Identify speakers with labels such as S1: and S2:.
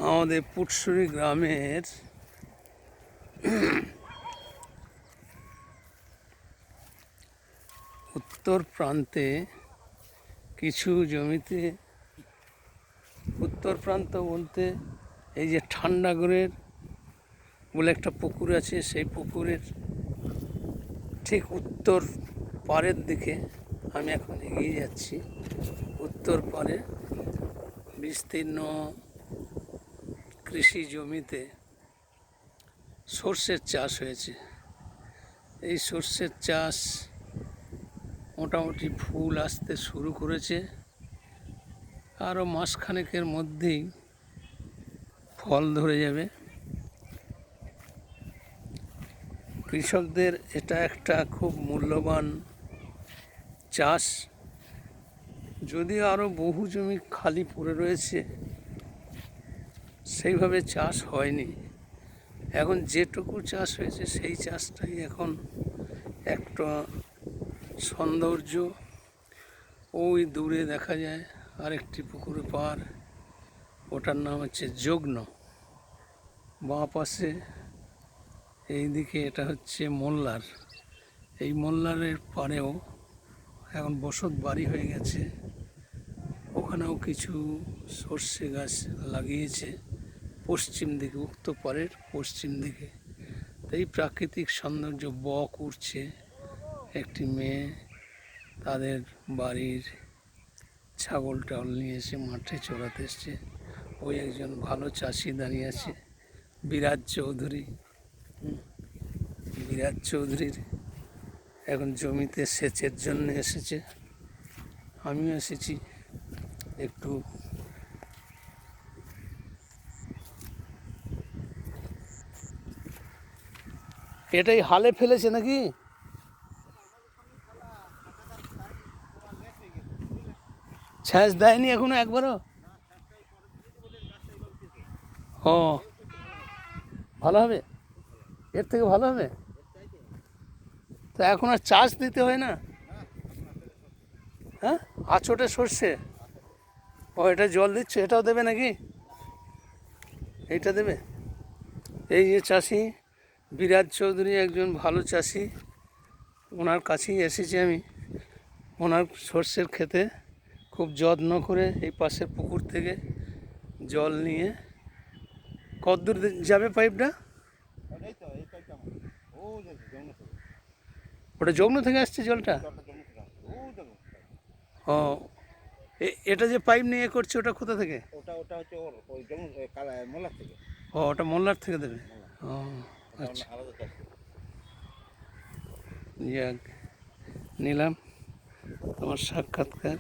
S1: আমাদের পুটসুরি গ্রামের উত্তর প্রান্তে কিছু জমিতে, উত্তর প্রান্ত বলতে এই যে ঠান্ডাগড়ের বলে একটা পুকুর আছে, সেই পুকুরের ঠিক উত্তর পাড়ের দিকে আমি এখন এগিয়ে যাচ্ছি। উত্তর পাড়ে বিস্তীর্ণ কৃষি জমিতে সর্ষের চাষ হয়েছে। এই সর্ষের চাষ মোটামুটি ফুল আসতে শুরু করেছে, আরও মাসখানেকের মধ্যেই ফল ধরে যাবে। কৃষকদের এটা একটা খুব মূল্যবান চাষ, যদিও আরও বহু জমি খালি পড়ে রয়েছে, সেইভাবে চাষ হয়নি। এখন যেটুকু চাষ হয়েছে সেই চাষটাই এখন একটা সৌন্দর্য। ওই দূরে দেখা যায় আরেকটি পুকুর পার, ওটার নাম হচ্ছে যজ্ঞ। বাঁ পাশে এইদিকে এটা হচ্ছে মোল্লার। এই মোল্লারের পাড়েও এখন বসত বাড়ি হয়ে গেছে, ওখানেও কিছু সর্ষে গাছ লাগিয়েছে পশ্চিম দিকে, উক্ত পাড়ের পশ্চিম দিকে। এই প্রাকৃতিক সৌন্দর্য, বক উঠছে, একটি মেয়ে তাদের বাড়ির ছাগল টাগল নিয়ে এসে মাঠে চড়াতে এসছে। ওই একজন ভালো চাষি দাঁড়িয়ে আছে, বিরাজ চৌধুরী। বিরাজ চৌধুরীর এখন জমিতে সেচের জন্য এসেছে, আমিও এসেছি একটু। এটাই হালে ফেলেছে নাকি? ছাঁচ দেয়নি এখনো একবারও? ও, ভালো হবে, এর থেকে ভালো হবে। তা এখন আর চাষ দিতে হয় না? হ্যাঁ, আঁচড়ে সর্ষে। ও, এটা জল দিচ্ছে, এটাও দেবে নাকি? এইটা দেবে। এই যে চাষি বিরাজ চৌধুরী, একজন ভালো চাষি, ওনার কাছেই এসেছি আমি। ওনার সর্ষের ক্ষেতে খুব যত্ন করে এই পাশের পুকুর থেকে জল নিয়ে। কতদূর যাবে পাইপটা? ওটা যমুনা থেকে আসছে জলটা? ও, এটা যে পাইপ নিয়ে করছে ওটা কোথা থেকে?
S2: ওটা হচ্ছে ওই মোল্লার থেকে।
S1: ও, ওটা মোল্লার থেকে দেবে। ও আচ্ছা, যাক, নিলাম তোমার সাক্ষাৎকার।